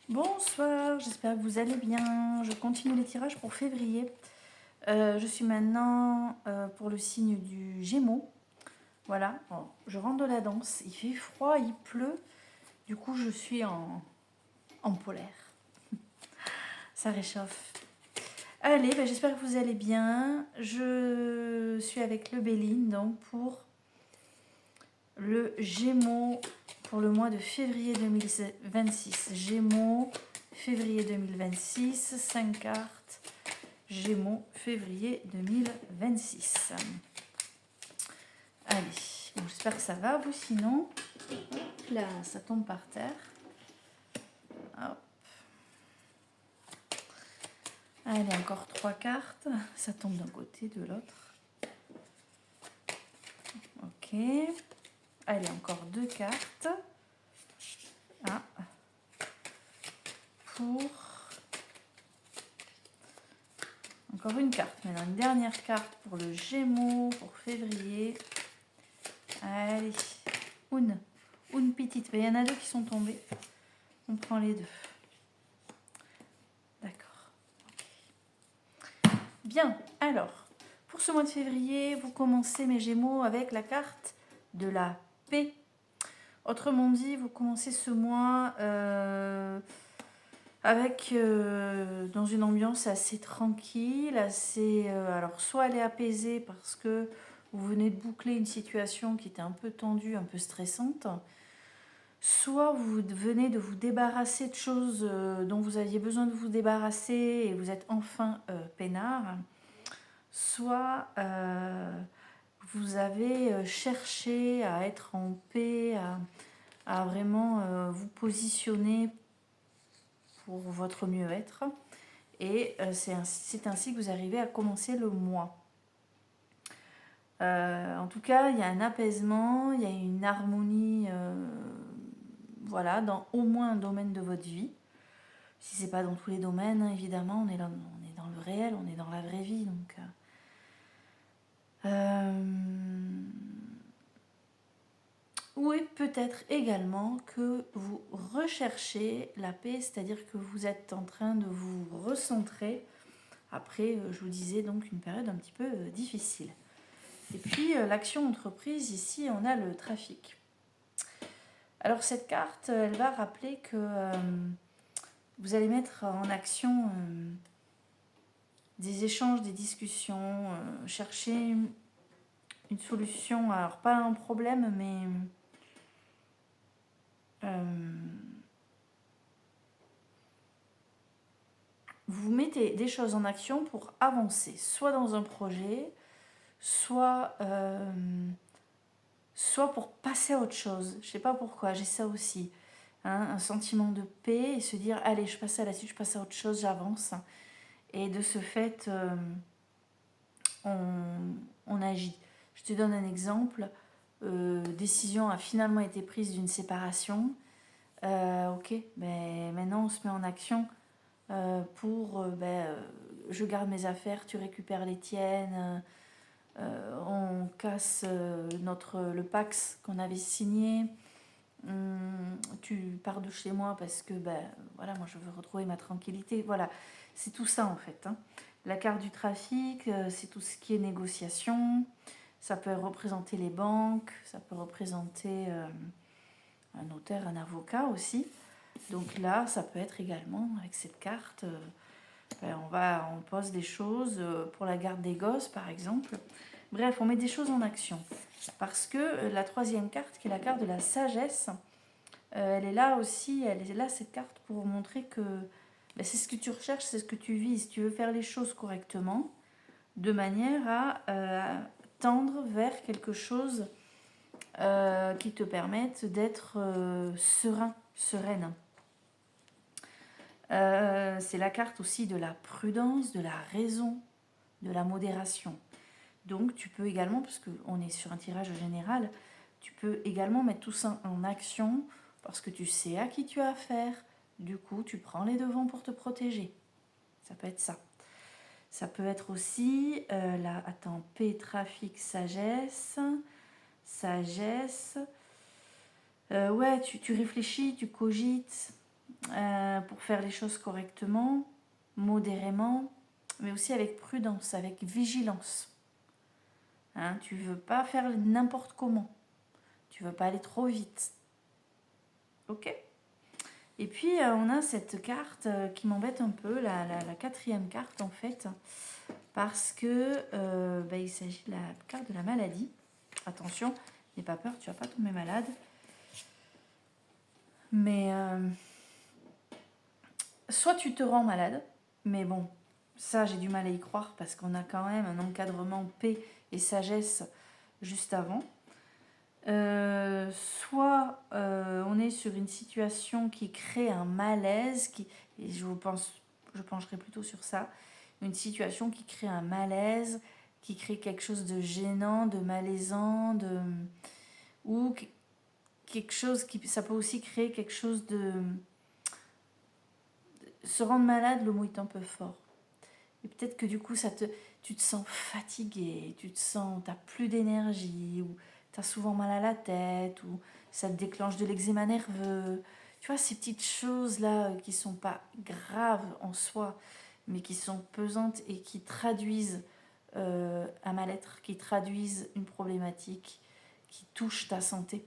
Bonsoir, j'espère que vous allez bien. Je continue les tirages pour février. Je suis maintenant pour le signe du Gémeaux. Voilà, bon, je rentre de la danse. Il fait froid, il pleut. Du coup, je suis en polaire. Ça réchauffe. Allez, j'espère que vous allez bien. Je suis avec le Béline, donc pour le Gémeaux pour le mois de février 2026. Gémeaux, février 2026, 5 cartes. Gémeaux, février 2026. Allez, bon, j'espère que ça va, vous, sinon. Hop là, ça tombe par terre. Hop. Allez, encore 3 cartes. Ça tombe d'un côté, de l'autre. Ok. Allez, encore 2 cartes. Ah. Pour... Encore une carte. Maintenant, une dernière carte pour le Gémeaux, pour février. Allez. Une petite. Il y en a 2 qui sont tombées. On prend les 2. D'accord. Bien. Alors, pour ce mois de février, vous commencez, mes Gémeaux, avec la carte de la paix. Autrement dit, vous commencez ce mois avec dans une ambiance assez tranquille, assez alors soit elle est apaisée parce que vous venez de boucler une situation qui était un peu tendue, un peu stressante, soit vous venez de vous débarrasser de choses dont vous aviez besoin de vous débarrasser et vous êtes enfin peinard, soit vous avez cherché à être en paix, à vraiment vous positionner pour votre mieux-être. Et c'est ainsi que vous arrivez à commencer le mois. En tout cas, il y a un apaisement, il y a une harmonie, voilà, dans au moins un domaine de votre vie. Si c'est pas dans tous les domaines, hein, évidemment, on est dans le réel, on est dans la vraie vie. Donc, oui, peut-être également que vous recherchez la paix, c'est-à-dire que vous êtes en train de vous recentrer après, je vous disais, donc une période un petit peu difficile. Et puis, l'action entreprise, ici, on a le trafic. Alors, cette carte, elle va rappeler que vous allez mettre en action des échanges, des discussions, chercher une solution, alors pas un problème, mais vous mettez des choses en action pour avancer, soit dans un projet, soit pour passer à autre chose. Je ne sais pas pourquoi, j'ai ça aussi. Hein, un sentiment de paix et se dire, allez, je passe à la suite, je passe à autre chose, j'avance. Et de ce fait, on agit. Je te donne un exemple. Décision a finalement été prise d'une séparation. Ok, ben, maintenant on se met en action pour je garde mes affaires, tu récupères les tiennes, on casse le Pax qu'on avait signé, tu pars de chez moi parce que voilà, moi je veux retrouver ma tranquillité. Voilà, c'est tout ça en fait. Hein. La carte du trafic, c'est tout ce qui est négociation. Ça peut représenter les banques, ça peut représenter un notaire, un avocat aussi. Donc là, ça peut être également, avec cette carte, on pose des choses pour la garde des gosses, par exemple. Bref, on met des choses en action. Parce que la troisième carte, qui est la carte de la sagesse, elle est là aussi, elle est là, cette carte, pour montrer que c'est ce que tu recherches, c'est ce que tu vises. Tu veux faire les choses correctement, de manière à tendre vers quelque chose qui te permette d'être serein, sereine. C'est la carte aussi de la prudence, de la raison, de la modération. Donc tu peux également, parce qu'on est sur un tirage général, tu peux également mettre tout ça en action parce que tu sais à qui tu as affaire. Du coup, tu prends les devants pour te protéger. Ça peut être ça. Ça peut être aussi, paix, trafic, sagesse. Sagesse. Ouais, tu réfléchis, tu cogites. pour faire les choses correctement, modérément, mais aussi avec prudence, avec vigilance. Hein, tu ne veux pas faire n'importe comment. Tu ne veux pas aller trop vite. Ok ? Et puis, on a cette carte qui m'embête un peu, la 4e carte en fait, parce que il s'agit de la carte de la maladie. Attention, n'aie pas peur, tu ne vas pas tomber malade. Mais soit tu te rends malade, mais bon, ça j'ai du mal à y croire parce qu'on a quand même un encadrement paix et sagesse juste avant. Soit on est sur une situation qui crée un malaise, et je pencherai plutôt sur ça, une situation qui crée un malaise, qui crée quelque chose de gênant, de malaisant, ou quelque chose ça peut aussi créer quelque chose de... Se rendre malade, le mot est un peu fort. Et peut-être que du coup, tu te sens fatigué, t'as plus d'énergie, ou t'as souvent mal à la tête, ou ça te déclenche de l'eczéma nerveux. Tu vois, ces petites choses-là qui sont pas graves en soi, mais qui sont pesantes et qui traduisent un mal-être, qui traduisent une problématique, qui touchent ta santé.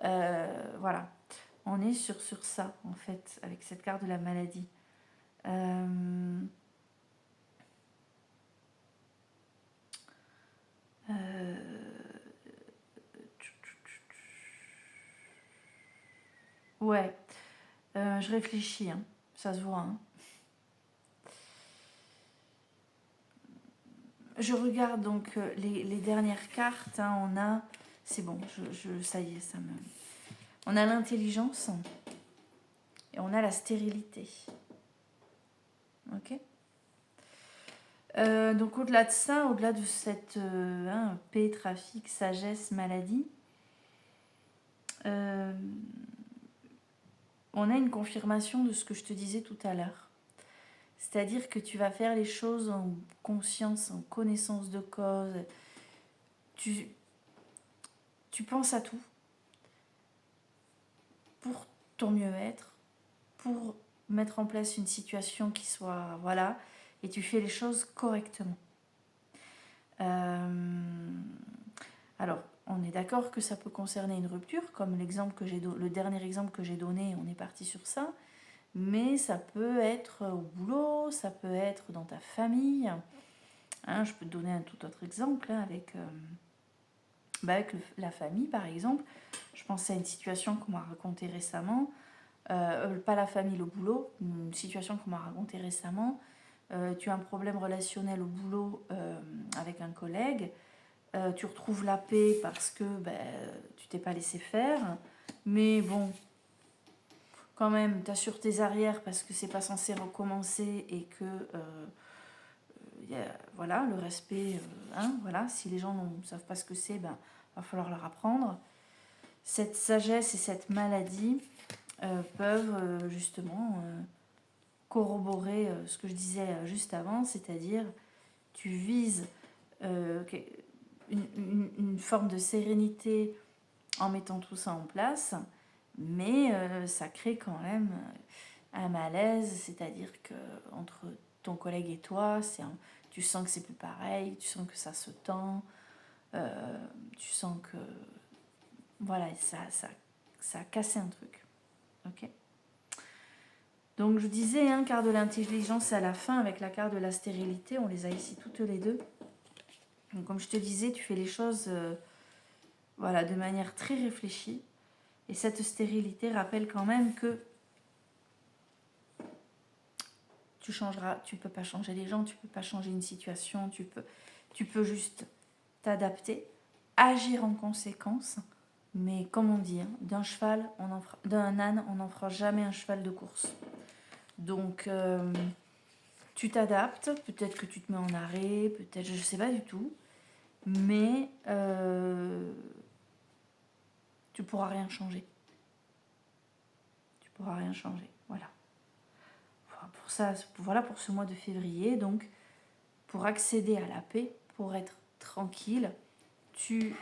Voilà. On est sur ça, en fait, avec cette carte de la maladie. Ouais, je réfléchis, hein. Ça se voit. Hein. Je regarde donc les dernières cartes. Hein, on a, c'est bon, ça y est, on a l'intelligence et on a la stérilité. Ok. Donc au-delà de ça, au-delà de cette paix, trafic, sagesse, maladie, on a une confirmation de ce que je te disais tout à l'heure. C'est-à-dire que tu vas faire les choses en conscience, en connaissance de cause. Tu penses à tout pour ton mieux-être, pour mettre en place une situation qui soit... Voilà, et tu fais les choses correctement. Alors, on est d'accord que ça peut concerner une rupture, comme le dernier exemple que j'ai donné, on est parti sur ça. Mais ça peut être au boulot, ça peut être dans ta famille. Hein, je peux te donner un tout autre exemple hein, avec la famille, par exemple. Je pensais à une situation qu'on m'a racontée récemment. Pas la famille, le boulot. Une situation qu'on m'a racontée récemment. Tu as un problème relationnel au boulot avec un collègue. Tu retrouves la paix parce que tu t'es pas laissé faire. Mais bon... Quand même, tu assures tes arrières parce que c'est pas censé recommencer et que voilà, le respect, voilà, si les gens ne savent pas ce que c'est, va falloir leur apprendre. Cette sagesse et cette maladie peuvent justement corroborer ce que je disais juste avant, c'est-à-dire tu vises une forme de sérénité en mettant tout ça en place, mais ça crée quand même un malaise, c'est-à-dire que entre ton collègue et toi, tu sens que c'est plus pareil, tu sens que ça se tend, tu sens que voilà, ça a cassé un truc. Ok. Donc je disais, hein, carte de l'intelligence à la fin avec la carte de la stérilité, on les a ici toutes les deux. Donc comme je te disais, tu fais les choses voilà, de manière très réfléchie. Et cette stérilité rappelle quand même que tu peux pas changer les gens, tu peux pas changer une situation, tu peux juste t'adapter, agir en conséquence. Mais comme on dit, hein, d'un âne, on n'en fera jamais un cheval de course. Donc, tu t'adaptes, peut-être que tu te mets en arrêt, peut-être, je ne sais pas du tout, mais tu pourras rien changer. Tu pourras rien changer, voilà. Pour ça, voilà pour ce mois de février, donc, pour accéder à la paix, pour être tranquille, tu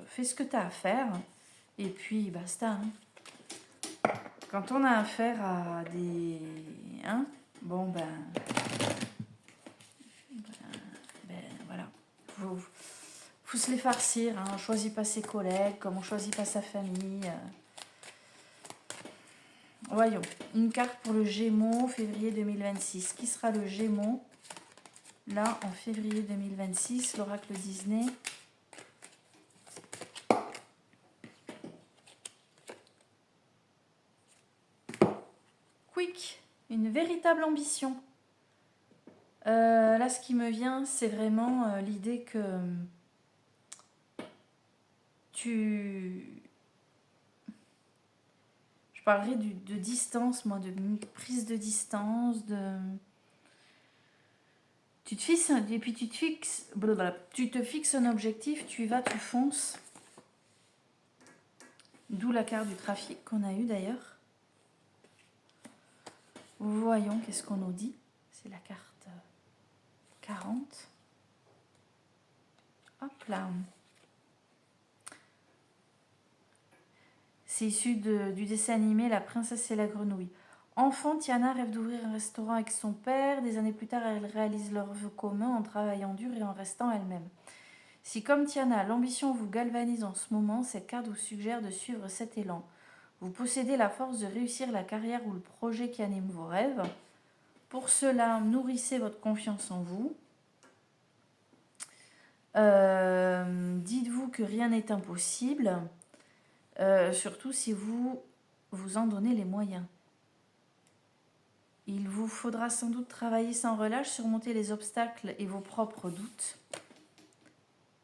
fais ce que tu as à faire, et puis basta. Hein. Quand on a affaire à des... Hein, bon, voilà. Faut se les farcir. Hein. On ne choisit pas ses collègues, comme on ne choisit pas sa famille. Voyons. Une carte pour le Gémeaux, février 2026. Qui sera le Gémeaux? Là, en février 2026, l'oracle Disney. Quick, une véritable ambition. Là, ce qui me vient, c'est vraiment l'idée que Je parlerai de distance, moi, de prise de distance, Tu te fixes, et puis tu te fixes un objectif, tu y vas, tu fonces. D'où la carte du trafic qu'on a eu d'ailleurs. Voyons qu'est-ce qu'on nous dit. C'est la carte 40. Hop là. C'est issu du dessin animé La princesse et la grenouille. Enfant, Tiana rêve d'ouvrir un restaurant avec son père. Des années plus tard, elle réalise leur vœu commun en travaillant dur et en restant elle-même. Si comme Tiana, l'ambition vous galvanise en ce moment, cette carte vous suggère de suivre cet élan. Vous possédez la force de réussir la carrière ou le projet qui anime vos rêves. Pour cela, nourrissez votre confiance en vous. Dites-vous que rien n'est impossible, surtout si vous vous en donnez les moyens. Il vous faudra sans doute travailler sans relâche, surmonter les obstacles et vos propres doutes.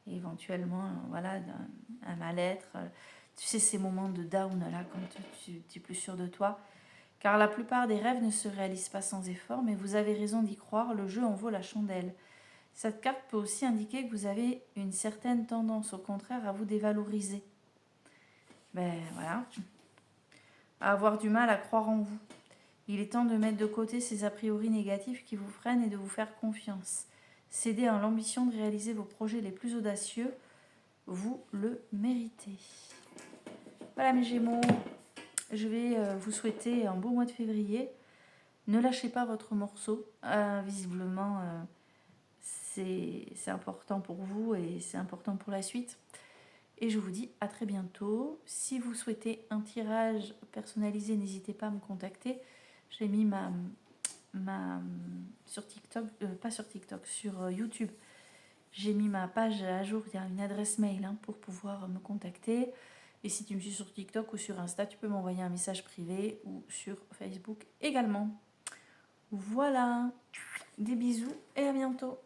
Et éventuellement, voilà, un mal-être. Tu sais, ces moments de down, là, quand tu n'es plus sûr de toi. Car la plupart des rêves ne se réalisent pas sans effort, mais vous avez raison d'y croire, le jeu en vaut la chandelle. Cette carte peut aussi indiquer que vous avez une certaine tendance, au contraire, à vous dévaloriser. Voilà. À avoir du mal à croire en vous. Il est temps de mettre de côté ces a priori négatifs qui vous freinent et de vous faire confiance. Cédez à l'ambition de réaliser vos projets les plus audacieux. Vous le méritez. Voilà mes Gémeaux. Je vais vous souhaiter un beau mois de février. Ne lâchez pas votre morceau. Visiblement, c'est important pour vous et c'est important pour la suite. Et je vous dis à très bientôt. Si vous souhaitez un tirage personnalisé, n'hésitez pas à me contacter. J'ai mis sur TikTok, pas sur TikTok, sur YouTube. J'ai mis ma page à jour, il y a une adresse mail pour pouvoir me contacter. Et si tu me suis sur TikTok ou sur Insta, tu peux m'envoyer un message privé ou sur Facebook également. Voilà, des bisous et à bientôt.